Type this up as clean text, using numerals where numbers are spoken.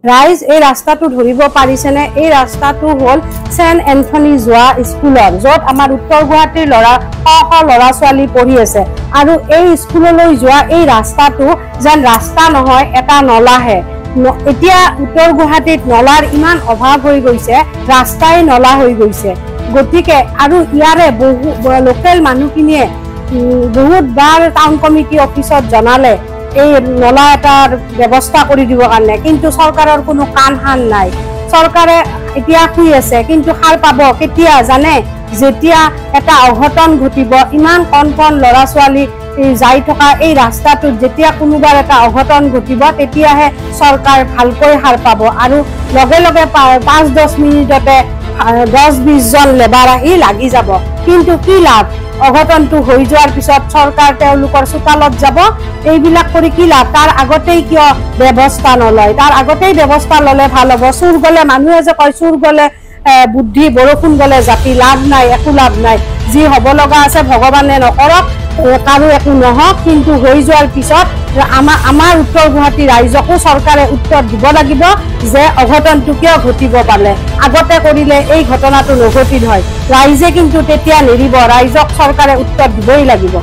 ৰাইজ এই ৰাস্তাটো ধৰিব পাৰিছেনে? এই ৰাস্তাটো হ'ল সেন্ট এন্থনী যোৱা স্কুলৰ, য'ত আমাৰ উত্তৰ গুৱাহাটীৰ ল'ৰা ছোৱালী পঢ়ি আছে। আৰু এই স্কুললৈ যোৱা এই ৰাস্তাটো যেন ৰাস্তা নহয়, এটা নলাহে। এতিয়া উত্তৰ গুৱাহাটীত নলাৰ ইমান অভাৱ হৈ গৈছে, ৰাস্তাই নলা হৈ গৈছে। গতিকে আৰু ইয়াৰে বহু লোকেল মানুহখিনিয়ে বহুত বাৰ টাউন কমিটি অফিচত জনালে এই নলা এটাৰ ব্যৱস্থা কৰি দিবৰ কাৰণে, কিন্তু চৰকাৰৰ কোনো কাণ সান নাই। চৰকাৰে এতিয়া শুই আছে, কিন্তু সাৰ পাব কেতিয়া জানে? যেতিয়া এটা অঘটন ঘটিব, ইমান কণ কণ ল'ৰা ছোৱালী যাই থকা এই ৰাস্তাটোত যেতিয়া কোনোবাৰ এটা অঘটন ঘটিব, তেতিয়াহে চৰকাৰ ভালকৈ সাৰ পাব। আৰু লগে লগে 5-10 মিনিটতে 10-20 জন লেবাৰ আহি লাগি যাব। কিন্তু কি লাভ? অঘটনটো হৈ যোৱাৰ পিছত চৰকাৰ তেওঁলোকৰ চোতালত যাব। এইবিলাক কৰি কি লাভ? তাৰ আগতেই কিয় ব্যৱস্থা নলয়? তাৰ আগতেই ব্যৱস্থা ললে ভাল হ'ব। চুৰ গলে, মানুহে যে কয় চুৰ গলে বুদ্ধি, বৰষুণ গলে জাতি, লাভ নাই, একো লাভ নাই। যি হ'ব লগা আছে ভগৱানে নকৰক, কাৰো একো নহওক, কিন্তু হৈ যোৱাৰ পিছত আমাৰ উত্তৰ গুৱাহাটী ৰাইজকো চৰকাৰে উত্তৰ দিব লাগিব যে অঘটনটো কিয় ঘটিব পালে। আগতে কৰিলে এই ঘটনাটো নঘটিল হয়। ৰাইজে কিন্তু তেতিয়া নেৰিব, ৰাইজক চৰকাৰে উত্তৰ দিবই লাগিব।